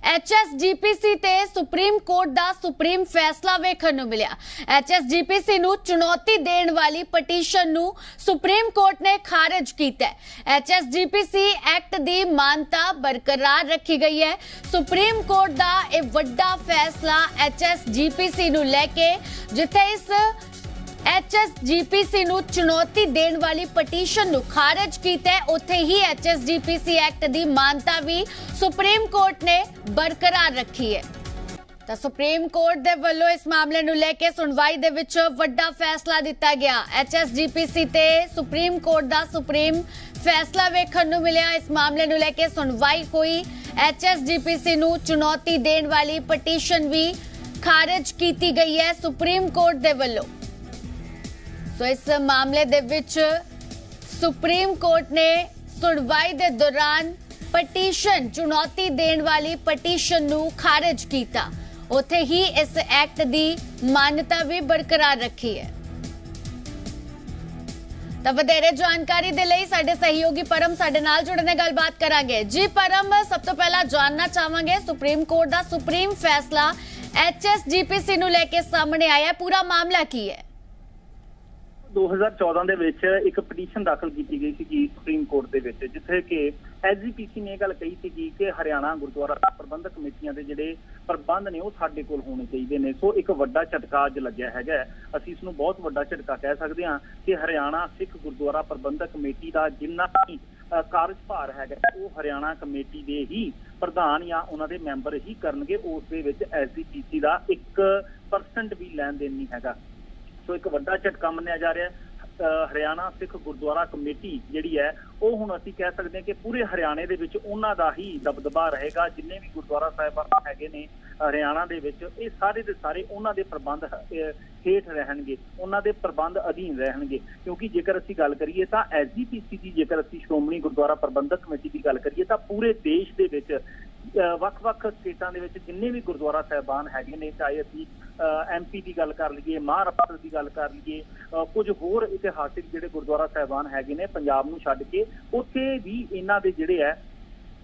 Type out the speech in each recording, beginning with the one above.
HSGPC ते supreme court दा supreme फैसला वेखण नूं मिलिया। HSGPC नूं चुनौती देण वाली पटीशन नूं सुप्रीम कोर्ट ने खारिज कीता है। HSGPC एक्ट दी मानता बरकरार रखी गई है। सुप्रीम कोर्ट दा इह वड्डा फैसला HSGPC नूं लैके जिथे इस HSGPC नूं चुनौती देण वाली पटीशन नूं खारिज कीता है, उत्थे ही HSGPC एक्ट दी मानता भी सुप्रीम कोर्ट ने बरकरार रखी है। ਤਾਂ ਸੁਪਰੀਮ ਕੋਰਟ ਦੇ ਵੱਲੋਂ ਇਸ ਮਾਮਲੇ ਨੂੰ ਲੈ ਕੇ ਸੁਣਵਾਈ ਦੇ ਵਿੱਚ ਵੱਡਾ ਫੈਸਲਾ ਦਿੱਤਾ ਗਿਆ। HSGPC ਤੇ ਸੁਪਰੀਮ ਕੋਰਟ ਦਾ ਸੁਪਰੀਮ ਫੈਸਲਾ ਵੇਖਣ ਨੂੰ ਮਿਲਿਆ। ਇਸ ਮਾਮਲੇ ਨੂੰ ਲੈ ਕੇ ਸੁਣਵਾਈ ਹੋਈ। HSGPC ਨੂੰ ਚੁਣੌਤੀ ਦੇਣ ਵਾਲੀ ਪਟੀਸ਼ਨ ਵੀ ਖਾਰਿਜ ਕੀਤੀ ਗਈ ਹੈ ਸੁਪਰੀਮ ਕੋਰਟ ਦੇ ਵੱਲੋਂ। ਸੋ ਇਸ ਮਾਮਲੇ ਦੇ ਵਿੱਚ ਸੁਪਰੀਮ ਕੋਰਟ ਨੇ ਸੁਣਵਾਈ ਦੇ ਦੌਰਾਨ ਪਟੀਸ਼ਨ ਚੁਣੌਤੀ ਦੇਣ ਵਾਲੀ ਪਟੀਸ਼ਨ ਨੂੰ ਖਾਰਿਜ ਕੀਤਾ। ਉੱਥੇ ਹੀ ਇਸ ਐਕਟ ਦੀ ਮਾਨਤਾ ਵੀ ਬਰਕਰਾਰ ਰੱਖੀ ਹੈ। ਤਾਂ ਵਧੇਰੇ ਜਾਣਕਾਰੀ ਦੇ ਲਈ ਸਾਡੇ ਸਹਿਯੋਗੀ ਪਰਮ ਸਾਡੇ ਨਾਲ ਜੁੜਨੇ ਗੱਲਬਾਤ ਕਰਾਂਗੇ। ਜੀ ਪਰਮ, ਸਭ ਤੋਂ ਪਹਿਲਾਂ ਜਾਣਨਾ ਚਾਹਾਂਗੇ ਸੁਪਰੀਮ ਕੋਰਟ ਦਾ ਸੁਪਰੀਮ ਫੈਸਲਾ HSGPC ਨੂੰ ਲੈ ਕੇ ਸਾਹਮਣੇ ਆਇਆ, ਪੂਰਾ ਮਾਮਲਾ ਕੀ ਹੈ? 2014 ਦੇ ਵਿੱਚ ਇੱਕ ਪਟੀਸ਼ਨ ਦਾਖਲ ਕੀਤੀ ਗਈ ਸੀ ਸੁਪਰੀਮ ਕੋਰਟ ਦੇ ਵਿੱਚ, ਜਿੱਥੇ ਕਿ HSGPC ਨੇ ਇਹ ਗੱਲ ਕਹੀ ਸੀ ਕਿ ਹਰਿਆਣਾ ਗੁਰਦੁਆਰਾ ਪ੍ਰਬੰਧਕ ਕਮੇਟੀਆਂ ਦੇ ਜਿਹੜੇ ਪ੍ਰਬੰਧ ਨੇ ਉਹ ਸਾਡੇ ਕੋਲ ਹੋਣੇ ਚਾਹੀਦੇ ਨੇ। ਸੋ ਇੱਕ ਵੱਡਾ ਝਟਕਾ ਅੱਜ ਲੱਗਿਆ ਹੈਗਾ। ਅਸੀਂ ਇਸ ਨੂੰ ਬਹੁਤ ਵੱਡਾ ਝਟਕਾ ਕਹਿ ਸਕਦੇ ਹਾਂ ਕਿ ਹਰਿਆਣਾ ਸਿੱਖ ਗੁਰਦੁਆਰਾ ਪ੍ਰਬੰਧਕ ਕਮੇਟੀ ਦਾ ਜਿੰਨਾ ਵੀ ਕਾਰਜਭਾਰ ਹੈਗਾ ਉਹ ਹਰਿਆਣਾ ਕਮੇਟੀ ਦੇ ਹੀ ਪ੍ਰਧਾਨ ਜਾਂ ਉਹਨਾਂ ਦੇ ਮੈਂਬਰ ਹੀ ਕਰਨਗੇ। ਉਸ ਦੇ ਵਿੱਚ HSGPC ਦਾ 1% ਵੀ ਲੈਣ ਦੇਣ ਨਹੀਂ ਹੈਗਾ। ਸੋ ਇੱਕ ਵੱਡਾ ਝਟਕਾ ਮੰਨਿਆ ਜਾ ਰਿਹਾ। ਹਰਿਆਣਾ ਸਿੱਖ ਗੁਰਦੁਆਰਾ ਕਮੇਟੀ ਜਿਹੜੀ ਹੈ ਉਹ ਹੁਣ ਅਸੀਂ ਕਹਿ ਸਕਦੇ ਹਾਂ ਕਿ ਪੂਰੇ ਹਰਿਆਣੇ ਦੇ ਵਿੱਚ ਉਹਨਾਂ ਦਾ ਹੀ ਦਬਦਬਾ ਰਹੇਗਾ। ਜਿੰਨੇ ਵੀ ਗੁਰਦੁਆਰਾ ਸਾਹਿਬਾਨ ਹੈਗੇ ਨੇ ਹਰਿਆਣਾ ਦੇ ਵਿੱਚ, ਇਹ ਸਾਰੇ ਦੇ ਸਾਰੇ ਉਹਨਾਂ ਦੇ ਪ੍ਰਬੰਧ ਹੇਠ ਰਹਿਣਗੇ, ਉਹਨਾਂ ਦੇ ਪ੍ਰਬੰਧ ਅਧੀਨ ਰਹਿਣਗੇ। ਕਿਉਂਕਿ ਜੇਕਰ ਅਸੀਂ ਗੱਲ ਕਰੀਏ ਤਾਂ HSGPC ਦੀ, ਜੇਕਰ ਅਸੀਂ ਸ਼੍ਰੋਮਣੀ ਗੁਰਦੁਆਰਾ ਪ੍ਰਬੰਧਕ ਕਮੇਟੀ ਦੀ ਗੱਲ ਕਰੀਏ ਤਾਂ ਪੂਰੇ ਦੇਸ਼ ਦੇ ਵਿੱਚ ਵੱਖ-ਵੱਖ ਸਟੇਟਾਂ ਦੇ ਵਿੱਚ ਜਿੰਨੇ ਵੀ ਗੁਰਦੁਆਰਾ ਸਾਹਿਬਾਨ ਹੈਗੇ ਨੇ, ਚਾਹੇ ਅਸੀਂ MP ਦੀ ਗੱਲ ਕਰ ਲਈਏ, ਮਹਾਰਾਸ਼ਟਰ ਦੀ ਗੱਲ ਕਰ ਲਈਏ, ਕੁਝ ਹੋਰ ਇਤਿਹਾਸਿਕ ਜਿਹੜੇ ਗੁਰਦੁਆਰਾ ਸਾਹਿਬਾਨ ਹੈਗੇ ਨੇ ਪੰਜਾਬ ਨੂੰ ਛੱਡ ਕੇ, ਉੱਥੇ ਵੀ ਇਹਨਾਂ ਦੇ ਜਿਹੜੇ ਹੈ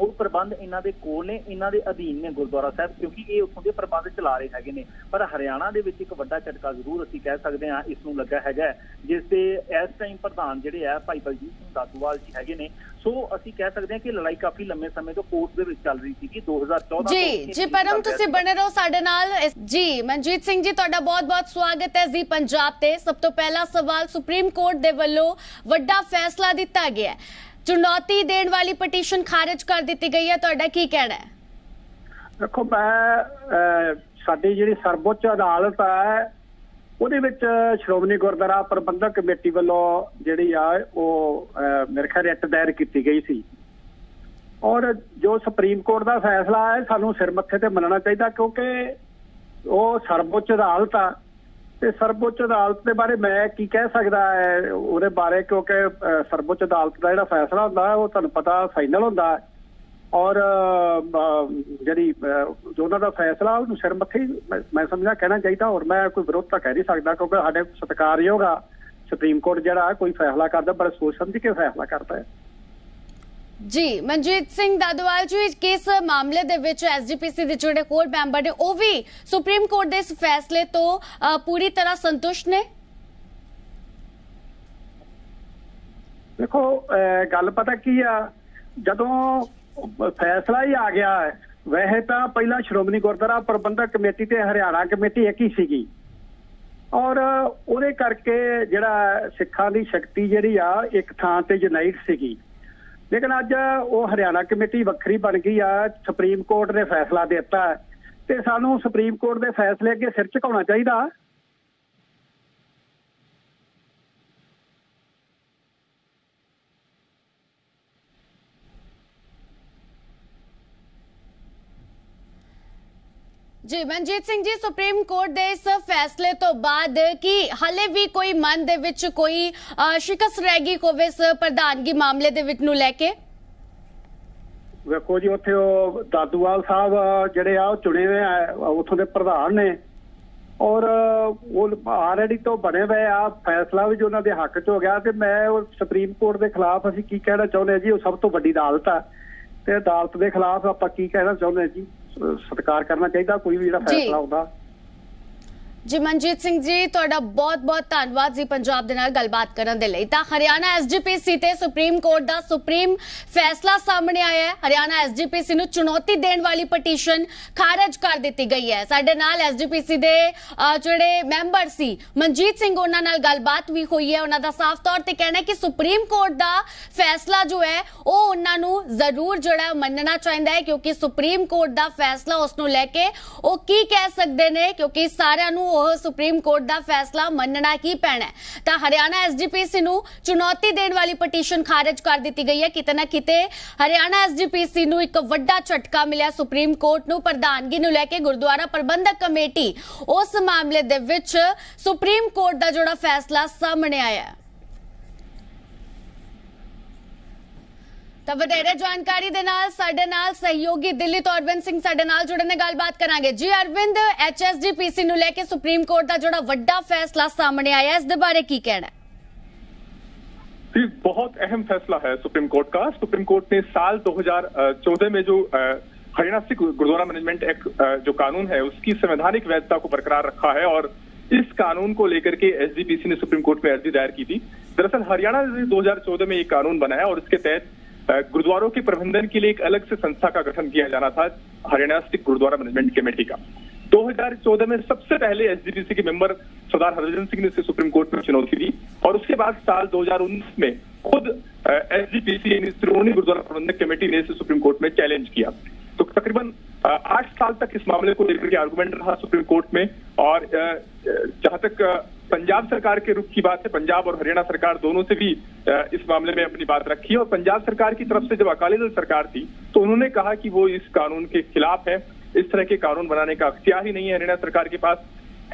ਉਹ ਪ੍ਰਬੰਧ ਇਹਨਾਂ ਦੇ ਕੋਲ ਨੇ, ਇਹਨਾਂ ਦੇ ਅਧੀਨ ਨੇ ਗੁਰਦੁਆਰਾ ਸਾਹਿਬ, ਕਿਉਂਕਿ ਇਹ ਉੱਥੋਂ ਦੇ ਪ੍ਰਬੰਧ ਚਲਾ ਰਹੇ ਹੈਗੇ ਨੇ। ਪਰ ਹਰਿਆਣਾ ਦੇ ਵਿੱਚ ਇੱਕ ਵੱਡਾ ਝਟਕਾ ਜ਼ਰੂਰ ਅਸੀਂ ਕਹਿ ਸਕਦੇ ਹਾਂ ਇਸ ਨੂੰ ਲੱਗਾ ਹੈਗਾ, ਜਿਸ ਦੇ ਇਸ ਟਾਈਮ ਪ੍ਰਧਾਨ ਜਿਹੜੇ ਆ ਭਾਈ ਬਲਜੀਤ ਸਿੰਘ ਦਾਦੂਵਾਲ ਜੀ ਹੈਗੇ ਨੇ। ਸੋ ਅਸੀਂ ਕਹਿ ਸਕਦੇ ਹਾਂ ਕਿ ਲੜਾਈ ਕਾਫੀ ਲੰਮੇ ਸਮੇਂ ਤੋਂ ਕੋਰਟ ਦੇ ਵਿੱਚ ਚੱਲ ਰਹੀ ਸੀ 2014 ਜੀ ਪਰਮ, ਤੁਸੀਂ ਬਣੇ ਰਹੋ ਸਾਡੇ ਨਾਲ। ਜੀ ਮਨਜੀਤ ਸਿੰਘ ਜੀ, ਤੁਹਾਡਾ ਬਹੁਤ-ਬਹੁਤ ਸਵਾਗਤ ਹੈ ਜੀ ਪੰਜਾਬ ਤੇ। ਸਭ ਤੋਂ ਪਹਿਲਾ ਸਵਾਲ, ਸੁਪਰੀਮ ਕੋਰਟ ਦੇ ਵੱਲੋਂ ਵੱਡਾ ਫੈਸਲਾ ਦਿੱਤਾ ਗਿਆ ਹੈ, ਚੁਣੌਤੀ ਦੇਣ ਵਾਲੀ ਪਟੀਸ਼ਨ ਖਾਰਿਜ ਕਰ ਦਿੱਤੀ ਗਈ ਹੈ, ਤੁਹਾਡਾ ਕੀ ਕਹਿਣਾ ਹੈ? ਦੇਖੋ, ਮੈਂ ਸਾਡੀ ਜਿਹੜੀ ਸਰਵਉੱਚ ਅਦਾਲਤ ਹੈ ਉਹਦੇ ਵਿੱਚ ਸ਼੍ਰੋਮਣੀ ਗੁਰਦੁਆਰਾ ਪ੍ਰਬੰਧਕ ਕਮੇਟੀ ਵੱਲੋਂ ਜਿਹੜੀ ਆ ਉਹ ਮੇਰੇ ਖਿਆਲ ਰਿਟ ਦਾਇਰ ਕੀਤੀ ਗਈ ਸੀ। ਔਰ ਜੋ ਸੁਪਰੀਮ ਕੋਰਟ ਦਾ ਫੈਸਲਾ ਹੈ ਸਾਨੂੰ ਸਿਰ ਮੱਥੇ ਤੇ ਮੰਨਣਾ ਚਾਹੀਦਾ, ਕਿਉਂਕਿ ਉਹ ਸਰਵਉੱਚ ਅਦਾਲਤ ਆ। ਤੇ ਸਰਵਉੱਚ ਅਦਾਲਤ ਦੇ ਬਾਰੇ ਮੈਂ ਕੀ ਕਹਿ ਸਕਦਾ ਹੈ ਉਹਦੇ ਬਾਰੇ, ਕਿਉਂਕਿ ਸਰਵਉੱਚ ਅਦਾਲਤ ਦਾ ਜਿਹੜਾ ਫੈਸਲਾ ਹੁੰਦਾ ਉਹ ਤੁਹਾਨੂੰ ਪਤਾ ਫਾਈਨਲ ਹੁੰਦਾ। ਔਰ ਜਿਹੜੀ ਜੋ ਉਹਨਾਂ ਦਾ ਫੈਸਲਾ ਉਹਨੂੰ ਸਿਰ ਮੱਥੇ ਮੈਂ ਸਮਝਦਾ ਕਹਿਣਾ ਚਾਹੀਦਾ। ਔਰ ਮੈਂ ਕੋਈ ਵਿਰੋਧ ਤਾਂ ਕਹਿ ਨਹੀਂ ਸਕਦਾ, ਕਿਉਂਕਿ ਸਾਡੇ ਸਤਿਕਾਰਯੋਗ ਆ ਸੁਪਰੀਮ ਕੋਰਟ, ਜਿਹੜਾ ਕੋਈ ਫੈਸਲਾ ਕਰਦਾ ਬੜਾ ਸੋਚ ਸਮਝ ਕੇ ਫੈਸਲਾ ਕਰਦਾ ਹੈ। ਜੀ ਮਨਜੀਤ ਸਿੰਘ ਦਾਦੂਵਾਲ ਜੀ, ਕਿਸ ਮਾਮਲੇ ਦੇ ਵਿੱਚ HSGPC ਦੇ ਜਿਹੜੇ ਕੋਰ ਮੈਂਬਰ ਨੇ ਉਹ ਵੀ ਸੁਪਰੀਮ ਕੋਰਟ ਦੇ ਇਸ ਫੈਸਲੇ ਤੋਂ ਪੂਰੀ ਤਰ੍ਹਾਂ ਸੰਤੁਸ਼ਟ ਨੇ? ਦੇਖੋ, ਗੱਲ ਪਤਾ ਕੀ ਆ, ਜਦੋਂ ਫੈਸਲਾ ਹੀ ਆ ਗਿਆ ਹੈ, ਵੈਸੇ ਤਾਂ ਪਹਿਲਾਂ ਸ਼੍ਰੋਮਣੀ ਗੁਰਦੁਆਰਾ ਪ੍ਰਬੰਧਕ ਕਮੇਟੀ ਤੇ ਹਰਿਆਣਾ ਕਮੇਟੀ ਇੱਕ ਹੀ ਸੀਗੀ। ਔਰ ਉਹਦੇ ਕਰਕੇ ਜਿਹੜਾ ਸਿੱਖਾਂ ਦੀ ਸ਼ਕਤੀ ਜਿਹੜੀ ਆ ਇੱਕ ਥਾਂ ਤੇ ਯੂਨਾਈਟ ਸੀਗੀ। ਲੇਕਿਨ ਅੱਜ ਉਹ ਹਰਿਆਣਾ ਕਮੇਟੀ ਵੱਖਰੀ ਬਣ ਗਈ ਆ। ਸੁਪਰੀਮ ਕੋਰਟ ਨੇ ਫੈਸਲਾ ਦਿੱਤਾ ਤੇ ਸਾਨੂੰ ਸੁਪਰੀਮ ਕੋਰਟ ਦੇ ਫੈਸਲੇ ਅੱਗੇ ਸਿਰ ਝੁਕਾਉਣਾ ਚਾਹੀਦਾ। ਜੀ ਮਨਜੀਤ ਸਿੰਘ ਜੀ, ਸੁਪਰੀਮ ਕੋਰਟ ਦੇ ਇਸ ਫੈਸਲੇ ਤੋਂ ਬਾਅਦ ਕੀ ਹਾਲੇ ਵੀ ਕੋਈ ਮਨ ਦੇ ਵਿੱਚ ਕੋਈ ਸ਼ਿਕਸਤ ਰਹਿ ਗਈ ਹੋਵੇ ਇਸ ਪ੍ਰਧਾਨਗੀ ਮਾਮਲੇ ਦੇ ਵਿੱਚ ਨੂੰ ਲੈ ਕੇ? ਵੇਖੋ ਜੀ, ਉੱਥੇ ਉਹ ਦਾਦੂਵਾਲ ਸਾਹਿਬ ਜਿਹੜੇ ਆ ਉਹ ਚੁਣੇ ਹੋਏ ਆ, ਉੱਥੋਂ ਦੇ ਪ੍ਰਧਾਨ ਨੇ। ਔਰ ਉਹ ਆਲਰੇਡੀ ਤੋਂ ਬਣੇ ਹੋਏ ਆ, ਫੈਸਲਾ ਵੀ ਜੋ ਉਹਨਾਂ ਦੇ ਹੱਕ 'ਚ ਹੋ ਗਿਆ। ਤੇ ਮੈਂ ਉਹ ਸੁਪਰੀਮ ਕੋਰਟ ਦੇ ਖਿਲਾਫ ਅਸੀਂ ਕੀ ਕਹਿਣਾ ਚਾਹੁੰਦੇ ਹਾਂ ਜੀ, ਉਹ ਸਭ ਤੋਂ ਵੱਡੀ ਅਦਾਲਤ ਆ ਤੇ ਅਦਾਲਤ ਦੇ ਖਿਲਾਫ ਆਪਾਂ ਕੀ ਕਹਿਣਾ ਚਾਹੁੰਦੇ ਹਾਂ ਜੀ। ਸਤਿਕਾਰ ਕਰਨਾ ਚਾਹੀਦਾ ਕੋਈ ਵੀ ਜਿਹੜਾ ਫੈਸਲਾ ਹੁੰਦਾ। जी मनजीत सिंह जी तुहाडा बहुत बहुत धन्यवाद जी पंजाब दे नाल गलबात करन दे लई। तां हरियाणा एसजीपीसी ते सुप्रीम कोर्ट दा सुप्रीम फैसला सामने आया है। हरियाणा एसजीपीसी नूं चुनौती देण वाली पटीशन खारिज कर दित्ती गई है। साडे नाल एसजीपीसी दे जिहड़े मैंबर सी मनजीत सिंह उन्हां नाल गलबात भी हुई है। उन्हां दा साफ तौर ते कहना है कि सुप्रीम कोर्ट दा फैसला जो है वो उन्हां नूं जरूर जिहड़ा मनना चाहीदा है, क्योंकि सुप्रीम कोर्ट दा फैसला उस नूं लैके वो की कह सकदे ने, क्योंकि सारिआं नूं सुप्रीम कोर्ट दा फैसला मनना ही पैना है। तां हरियाणा एसजीपीसी नूं चुनौती देण वाली पटीशन खारिज कर दित्ती गई है। किते ना किते हरियाणा एसजीपीसी नूं एक वड्डा झटका मिलिਆ सुप्रीम कोर्ट नूं प्रधानगी नूं लैके गुरुद्वारा प्रबंधक कमेटी उस मामले दे विच सुप्रीम कोर्ट दा जोड़ा फैसला सामने आया है। ਤਾਂ ਵਧੇਰੇ ਜਾਣਕਾਰੀ ਦੇ ਨਾਲ ਸਾਡੇ ਨਾਲ ਸਹਿਯੋਗੀ ਦਿੱਲੀ ਤੋਂ ਅਰਵਿੰਦ ਸਿੰਘ ਸਾਡੇ ਨਾਲ ਜੁੜਨ ਦੀ ਗੱਲਬਾਤ ਕਰਾਂਗੇ। ਜੀ ਅਰਵਿੰਦ, ਐਚਐਸਜੀਪੀਸੀ ਨੂੰ ਲੈ ਕੇ ਸੁਪਰੀਮ ਕੋਰਟ ਦਾ ਜਿਹੜਾ ਵੱਡਾ ਫੈਸਲਾ ਸਾਹਮਣੇ ਆਇਆ, ਇਸ ਦੇ ਬਾਰੇ ਕੀ ਕਹਿਣਾ है? बहुत अहम फैसला है सुप्रीम कोर्ट का। सुप्रीम कोर्ट ने साल 2014 में जो हरियाणा सिख गुरुद्वारा मैनेजमेंट एक्ट जो कानून है उसकी संवैधानिक वैधता को बरकरार रखा है और इस कानून को लेकर के एसजीपीसी ने सुप्रीम कोर्ट में अर्जी दायर की थी। दरअसल हरियाणा ने 2014 में एक कानून बनाया और इसके तहत गुरुद्वारों के प्रबंधन के लिए एक अलग से संस्था का गठन किया जाना था, हरियाणा सिख गुरुद्वारा मैनेजमेंट कमेटी का। 2014 में सबसे पहले एसजीपीसी के मेंबर सरदार हरभजन सिंह ने इसे सुप्रीम कोर्ट में चुनौती दी और उसके बाद साल 2019 में खुद एसजीपीसी यानी श्रोमणी गुरुद्वारा प्रबंधक कमेटी ने इसे सुप्रीम कोर्ट में चैलेंज किया। तो तकरीबन 8 साल तक इस मामले को लेकर के आर्गुमेंट रहा सुप्रीम कोर्ट में। और जहां तक पंजाब सरकार के रुख की बात है, पंजाब और हरियाणा सरकार दोनों से भी इस मामले में अपनी बात रखी है। और पंजाब सरकार की तरफ से जब अकाली दल सरकार थी तो उन्होंने कहा कि वो इस कानून के खिलाफ है, इस तरह के कानून बनाने का अख्तियार ही नहीं है हरियाणा सरकार के पास।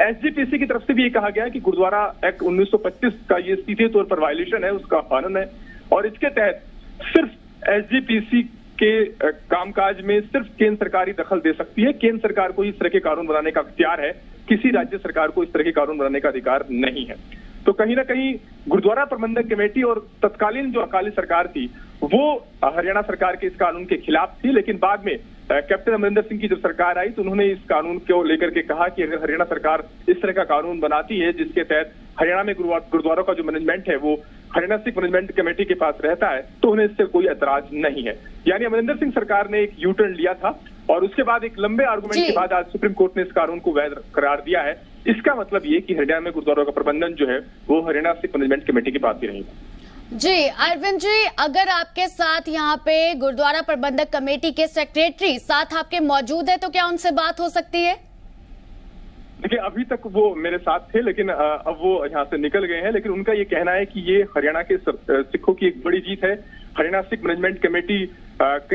एसजीपीसी की तरफ से भी ये कहा गया है कि गुरुद्वारा एक्ट 1925 का ये सीधे तौर पर वायलेशन है, उसका कानून है और इसके तहत सिर्फ एसजीपीसी के कामकाज में सिर्फ केंद्र सरकार ही दखल दे सकती है। केंद्र सरकार को इस तरह के कानून बनाने का अख्तियार है, किसी राज्य सरकार को इस तरह के कानून बनाने का अधिकार नहीं है। तो कहीं ना कहीं गुरुद्वारा प्रबंधक कमेटी और तत्कालीन जो अकाली सरकार थी वो हरियाणा सरकार के इस कानून के खिलाफ थी। लेकिन बाद में कैप्टन अमरिंदर सिंह की जब सरकार आई तो उन्होंने इस कानून को लेकर के कहा कि अगर हरियाणा सरकार इस तरह का कानून बनाती है जिसके तहत हरियाणा में गुरुद्वारों का जो मैनेजमेंट है वो हरियाणा सिख मैनेजमेंट कमेटी के पास रहता है तो उन्हें इससे कोई एतराज नहीं है। यानी अमरिंदर सिंह सरकार ने एक यू टर्न लिया था और उसके बाद एक लंबे आर्गुमेंट के बाद आज सुप्रीम कोर्ट ने इस कानून को वैध करार दिया है। इसका मतलब ये कि हरियाणा में गुरुद्वारों का प्रबंधन जो है वो हरियाणा सिख मैनेजमेंट कमेटी के पास ही रहेगा। जी अरविंद जी, अगर आपके साथ यहाँ पे गुरुद्वारा प्रबंधक कमेटी के सेक्रेटरी साथ आपके मौजूद है तो क्या उनसे बात हो सकती है? देखिए अभी तक वो मेरे साथ थे लेकिन अब वो यहाँ से निकल गए हैं। लेकिन उनका ये कहना है कि ये हरियाणा के सिखों की एक बड़ी जीत है। हरियाणा सिख मैनेजमेंट कमेटी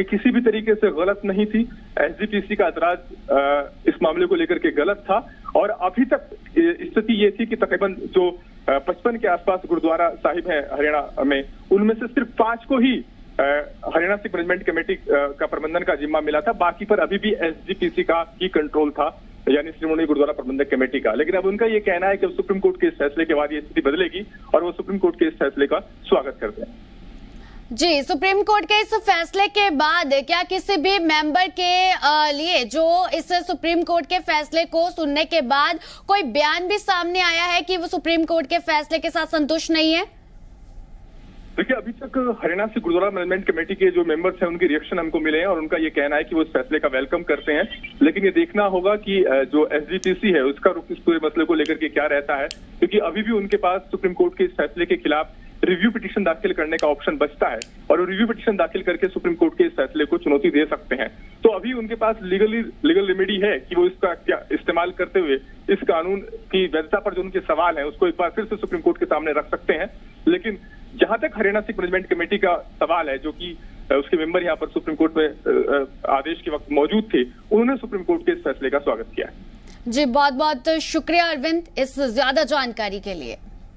किसी भी तरीके से गलत नहीं थी। एसजीपीसी का एतराज इस मामले को लेकर के गलत था और अभी तक स्थिति ये थी कि तकरीबन जो 55 के आसपास गुरुद्वारा साहिब है हरियाणा में, उनमें से सिर्फ 5 को ही हरियाणा सिख मैनेजमेंट कमेटी का प्रबंधन का जिम्मा मिला था, बाकी पर अभी भी एसजीपीसी का ही कंट्रोल था, यानी श्रोमणी गुरुद्वारा प्रबंधक कमेटी का। लेकिन अब उनका ये कहना है कि सुप्रीम कोर्ट के इस फैसले के बाद ये स्थिति बदलेगी और वो सुप्रीम कोर्ट के इस फैसले का स्वागत करते हैं। जी, सुप्रीम कोर्ट के इस फैसले के बाद क्या किसी भी मेंबर के लिए जो इस सुप्रीम कोर्ट के फैसले को सुनने के बाद कोई बयान भी सामने आया है कि वो सुप्रीम कोर्ट के फैसले के साथ संतुष्ट नहीं है? देखिए अभी तक हरियाणा से गुरुद्वारा मैनेजमेंट कमेटी के जो मेंबर्स हैं उनके रिएक्शन हमको मिले हैं और उनका ये कहना है कि वो इस फैसले का वेलकम करते हैं। लेकिन ये देखना होगा कि जो एसजीपीसी है उसका रुख इस पूरे मसले को लेकर के क्या रहता है, क्योंकि अभी भी उनके पास सुप्रीम कोर्ट के इस फैसले के खिलाफ रिव्यू पिटीशन दाखिल करने का ऑप्शन बचता है और रिव्यू पिटीशन दाखिल करके सुप्रीम कोर्ट के इस फैसले को चुनौती दे सकते हैं। तो अभी उनके पास लीगल रेमेडी है कि वो इसका क्या इस्तेमाल करते हुए इस कानून की वैधता पर जो उनके सवाल है उसको एक बार फिर से सुप्रीम कोर्ट के सामने रख सकते हैं। लेकिन जहां तक हरियाणा सिख मैनेजमेंट कमेटी का सवाल है, जो कि उसके मेंबर यहाँ पर सुप्रीम कोर्ट में आदेश के वक्त मौजूद थे, उन्होंने सुप्रीम कोर्ट के इस फैसले का स्वागत किया है। जी बहुत बहुत शुक्रिया अरविंद इस ज्यादा जानकारी के लिए।